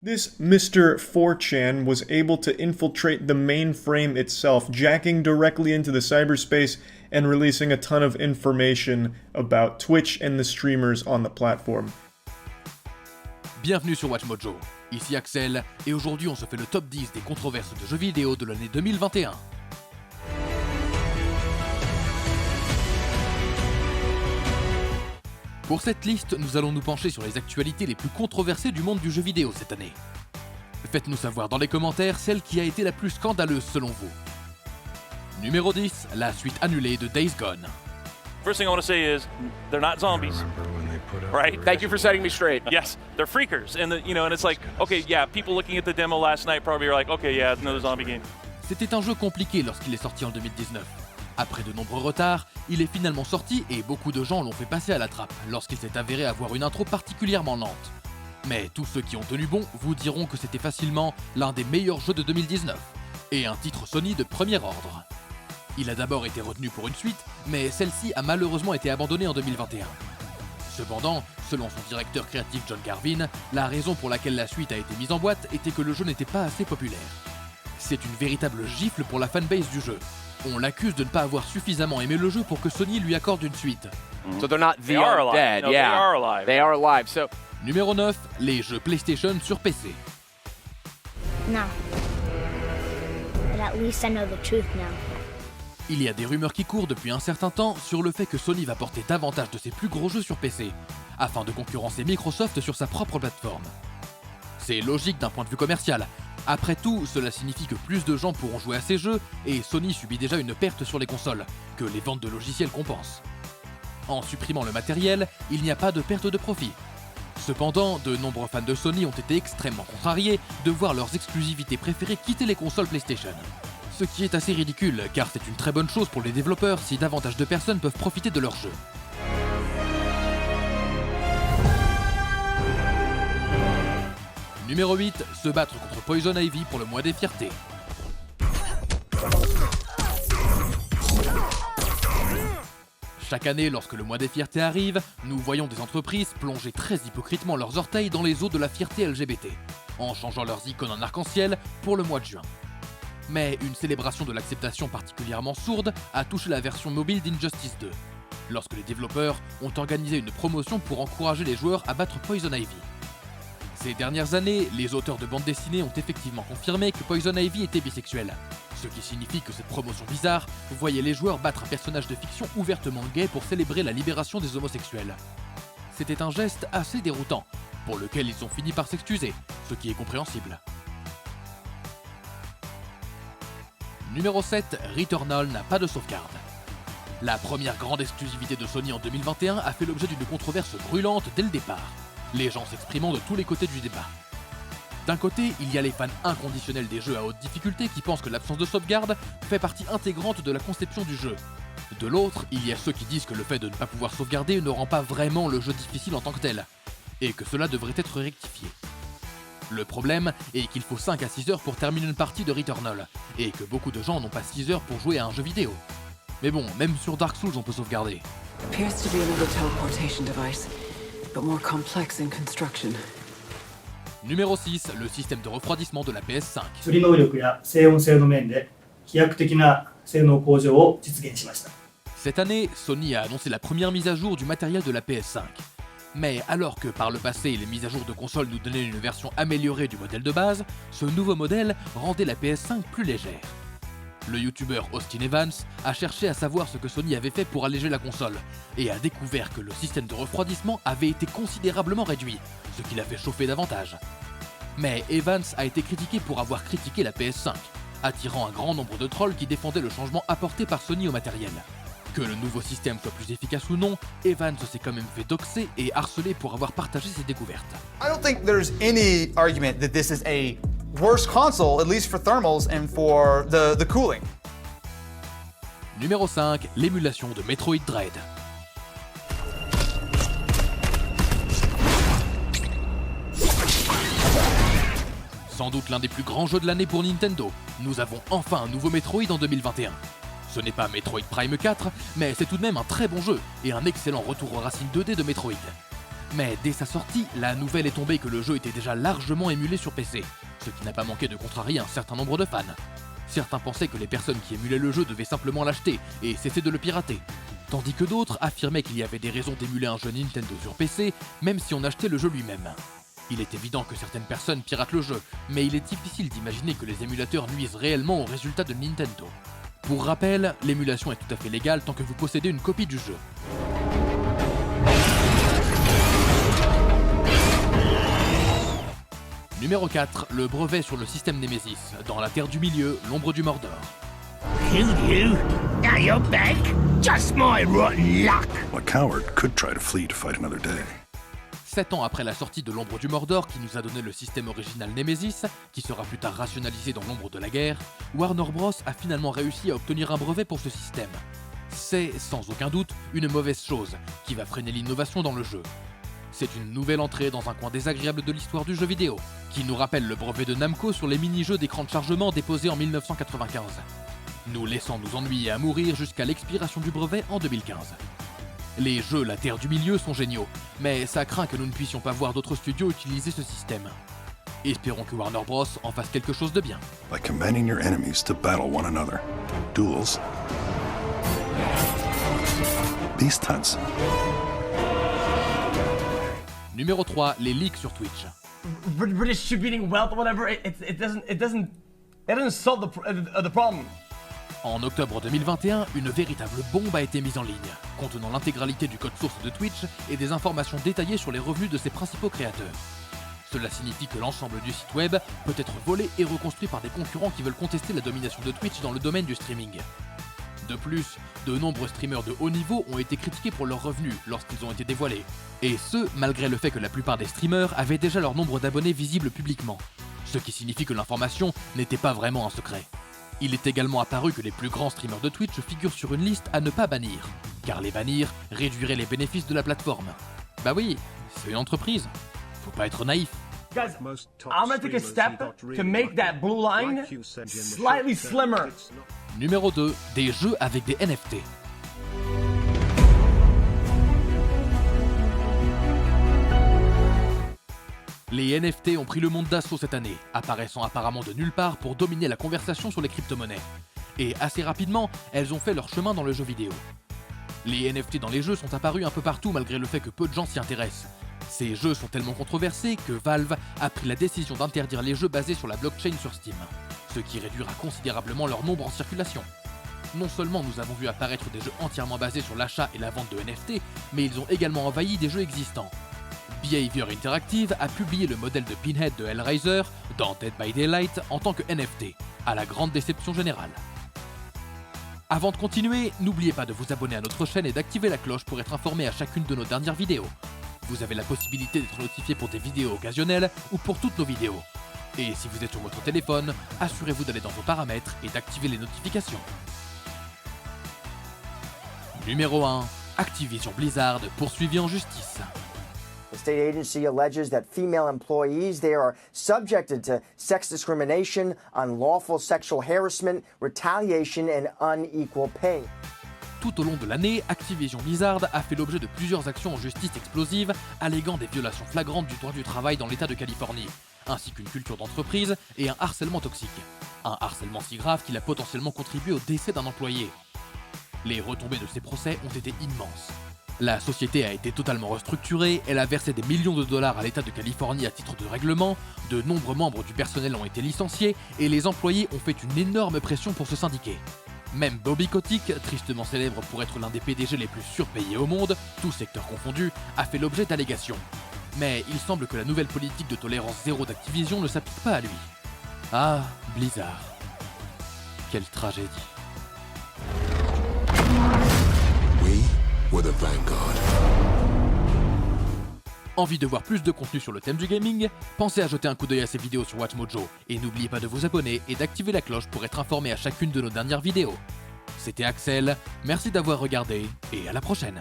This Mr. 4chan was able to infiltrate the mainframe itself, jacking directly into the cyberspace and releasing a ton of information about Twitch and the streamers on the platform. Bienvenue sur WatchMojo, ici Axel, et aujourd'hui on se fait le top 10 des controverses de jeux vidéo de l'année 2021. Pour cette liste, nous allons nous pencher sur les actualités les plus controversées du monde du jeu vidéo cette année. Faites-nous savoir dans les commentaires celle qui a été la plus scandaleuse selon vous. Numéro 10, la suite annulée de Days Gone. First thing I want to say is, they're not zombies, right? Thank you for setting me straight. Yes, they're freakers, and and it's like, okay, yeah, people looking at the demo last night probably are like, okay, yeah, it's another zombie game. C'était un jeu compliqué lorsqu'il est sorti en 2019. Après de nombreux retards, il est finalement sorti et beaucoup de gens l'ont fait passer à la trappe lorsqu'il s'est avéré avoir une intro particulièrement lente. Mais tous ceux qui ont tenu bon vous diront que c'était facilement l'un des meilleurs jeux de 2019 et un titre Sony de premier ordre. Il a d'abord été retenu pour une suite, mais celle-ci a malheureusement été abandonnée en 2021. Cependant, selon son directeur créatif John Garvin, la raison pour laquelle la suite a été mise en boîte était que le jeu n'était pas assez populaire. C'est une véritable gifle pour la fanbase du jeu. On l'accuse de ne pas avoir suffisamment aimé le jeu pour que Sony lui accorde une suite. So they're not They are alive. dead, No, yeah. they are alive. They are alive. So Numéro 9, les jeux PlayStation sur PC. No. But at least I know the truth now. Il y a des rumeurs qui courent depuis un certain temps sur le fait que Sony va porter davantage de ses plus gros jeux sur PC, afin de concurrencer Microsoft sur sa propre plateforme. C'est logique d'un point de vue commercial. Après tout, cela signifie que plus de gens pourront jouer à ces jeux, et Sony subit déjà une perte sur les consoles, que les ventes de logiciels compensent. En supprimant le matériel, il n'y a pas de perte de profit. Cependant, de nombreux fans de Sony ont été extrêmement contrariés de voir leurs exclusivités préférées quitter les consoles PlayStation. Ce qui est assez ridicule, car c'est une très bonne chose pour les développeurs si davantage de personnes peuvent profiter de leurs jeux. Numéro 8, se battre contre Poison Ivy pour le mois des fiertés. Chaque année, lorsque le mois des fiertés arrive, nous voyons des entreprises plonger très hypocritement leurs orteils dans les eaux de la fierté LGBT, en changeant leurs icônes en arc-en-ciel pour le mois de juin. Mais une célébration de l'acceptation particulièrement sourde a touché la version mobile d'Injustice 2, lorsque les développeurs ont organisé une promotion pour encourager les joueurs à battre Poison Ivy. Ces dernières années, les auteurs de bandes dessinées ont effectivement confirmé que Poison Ivy était bisexuel, ce qui signifie que cette promotion bizarre voyait les joueurs battre un personnage de fiction ouvertement gay pour célébrer la libération des homosexuels. C'était un geste assez déroutant, pour lequel ils ont fini par s'excuser, ce qui est compréhensible. Numéro 7, Returnal n'a pas de sauvegarde. La première grande exclusivité de Sony en 2021 a fait l'objet d'une controverse brûlante dès le départ, les gens s'exprimant de tous les côtés du débat. D'un côté, il y a les fans inconditionnels des jeux à haute difficulté qui pensent que l'absence de sauvegarde fait partie intégrante de la conception du jeu. De l'autre, il y a ceux qui disent que le fait de ne pas pouvoir sauvegarder ne rend pas vraiment le jeu difficile en tant que tel, et que cela devrait être rectifié. Le problème est qu'il faut 5 à 6 heures pour terminer une partie de Returnal, et que beaucoup de gens n'ont pas 6 heures pour jouer à un jeu vidéo. Mais bon, même sur Dark Souls on peut sauvegarder. Appears to be another teleportation device, but more complex in construction. Numéro 6, le système de refroidissement de la PS5. 処理能力や静音性の面で飛躍的な性能向上を実現しました。 Cette année, Sony a annoncé la première mise à jour du matériel de la PS5. Mais alors que par le passé, les mises à jour de console nous donnaient une version améliorée du modèle de base, ce nouveau modèle rendait la PS5 plus légère. Le youtubeur Austin Evans a cherché à savoir ce que Sony avait fait pour alléger la console, et a découvert que le système de refroidissement avait été considérablement réduit, ce qui l'a fait chauffer davantage. Mais Evans a été critiqué pour avoir critiqué la PS5, attirant un grand nombre de trolls qui défendaient le changement apporté par Sony au matériel. Que le nouveau système soit plus efficace ou non, Evans s'est quand même fait doxer et harceler pour avoir partagé ses découvertes. I don't think there's any argument that this is a worse console, at least for thermals and for the cooling. Numéro 5, l'émulation de Metroid Dread. Sans doute l'un des plus grands jeux de l'année pour Nintendo, nous avons enfin un nouveau Metroid en 2021. Ce n'est pas Metroid Prime 4, mais c'est tout de même un très bon jeu et un excellent retour aux racines 2D de Metroid. Mais dès sa sortie, la nouvelle est tombée que le jeu était déjà largement émulé sur PC, ce qui n'a pas manqué de contrarier un certain nombre de fans. Certains pensaient que les personnes qui émulaient le jeu devaient simplement l'acheter et cesser de le pirater, tandis que d'autres affirmaient qu'il y avait des raisons d'émuler un jeu Nintendo sur PC, même si on achetait le jeu lui-même. Il est évident que certaines personnes piratent le jeu, mais il est difficile d'imaginer que les émulateurs nuisent réellement aux résultats de Nintendo. Pour rappel, l'émulation est tout à fait légale tant que vous possédez une copie du jeu. Numéro 4, le brevet sur le système Nemesis, dans la Terre du Milieu, l'ombre du Mordor. You? Now you're back? Just my rotten luck! A coward could try to flee to fight another day. 7 ans après la sortie de l'ombre du Mordor qui nous a donné le système original Nemesis, qui sera plus tard rationalisé dans l'ombre de la guerre, Warner Bros a finalement réussi à obtenir un brevet pour ce système. C'est, sans aucun doute, une mauvaise chose, qui va freiner l'innovation dans le jeu. C'est une nouvelle entrée dans un coin désagréable de l'histoire du jeu vidéo, qui nous rappelle le brevet de Namco sur les mini-jeux d'écran de chargement déposés en 1995, nous laissant nous ennuyer à mourir jusqu'à l'expiration du brevet en 2015. Les jeux La Terre du Milieu sont géniaux, mais ça craint que nous ne puissions pas voir d'autres studios utiliser ce système. Espérons que Warner Bros en fasse quelque chose de bien. By commanding your enemies to battle one another. Duels. Beast hunts. Numéro 3, les leaks sur Twitch. Redistributing wealth or whatever, it doesn't solve the problem. En octobre 2021, une véritable bombe a été mise en ligne, contenant l'intégralité du code source de Twitch et des informations détaillées sur les revenus de ses principaux créateurs. Cela signifie que l'ensemble du site web peut être volé et reconstruit par des concurrents qui veulent contester la domination de Twitch dans le domaine du streaming. De plus, de nombreux streamers de haut niveau ont été critiqués pour leurs revenus lorsqu'ils ont été dévoilés, et ce, malgré le fait que la plupart des streamers avaient déjà leur nombre d'abonnés visible publiquement, ce qui signifie que l'information n'était pas vraiment un secret. Il est également apparu que les plus grands streamers de Twitch figurent sur une liste à ne pas bannir, car les bannir réduirait les bénéfices de la plateforme. Bah oui, c'est une entreprise, faut pas être naïf. Guys, I'm gonna take a step to make that blue line slightly slimmer. Numéro 2, des jeux avec des NFT. Les NFT ont pris le monde d'assaut cette année, apparaissant apparemment de nulle part pour dominer la conversation sur les crypto-monnaies. Et assez rapidement, elles ont fait leur chemin dans le jeu vidéo. Les NFT dans les jeux sont apparus un peu partout malgré le fait que peu de gens s'y intéressent. Ces jeux sont tellement controversés que Valve a pris la décision d'interdire les jeux basés sur la blockchain sur Steam, ce qui réduira considérablement leur nombre en circulation. Non seulement nous avons vu apparaître des jeux entièrement basés sur l'achat et la vente de NFT, mais ils ont également envahi des jeux existants. Behavior Interactive a publié le modèle de Pinhead de Hellraiser dans Dead by Daylight en tant que NFT, à la grande déception générale. Avant de continuer, n'oubliez pas de vous abonner à notre chaîne et d'activer la cloche pour être informé à chacune de nos dernières vidéos. Vous avez la possibilité d'être notifié pour des vidéos occasionnelles ou pour toutes nos vidéos. Et si vous êtes sur votre téléphone, assurez-vous d'aller dans vos paramètres et d'activer les notifications. Numéro 1. Activision Blizzard poursuivi en justice. The state agency alleges that female employees there are subjected to sex discrimination, unlawful sexual harassment, retaliation and unequal pay. Tout au long de l'année, Activision Blizzard a fait l'objet de plusieurs actions en justice explosives alléguant des violations flagrantes du droit du travail dans l'État de Californie, ainsi qu'une culture d'entreprise et un harcèlement toxique. Un harcèlement si grave qu'il a potentiellement contribué au décès d'un employé. Les retombées de ces procès ont été immenses. La société a été totalement restructurée, elle a versé des millions de dollars à l'État de Californie à titre de règlement, de nombreux membres du personnel ont été licenciés et les employés ont fait une énorme pression pour se syndiquer. Même Bobby Kotick, tristement célèbre pour être l'un des PDG les plus surpayés au monde, tous secteurs confondus, a fait l'objet d'allégations. Mais il semble que la nouvelle politique de tolérance zéro d'Activision ne s'applique pas à lui. Ah, Blizzard. Quelle tragédie. We're the Vanguard. Envie de voir plus de contenu sur le thème du gaming? Pensez à jeter un coup d'œil à ces vidéos sur WatchMojo et n'oubliez pas de vous abonner et d'activer la cloche pour être informé à chacune de nos dernières vidéos. C'était Axel, merci d'avoir regardé et à la prochaine.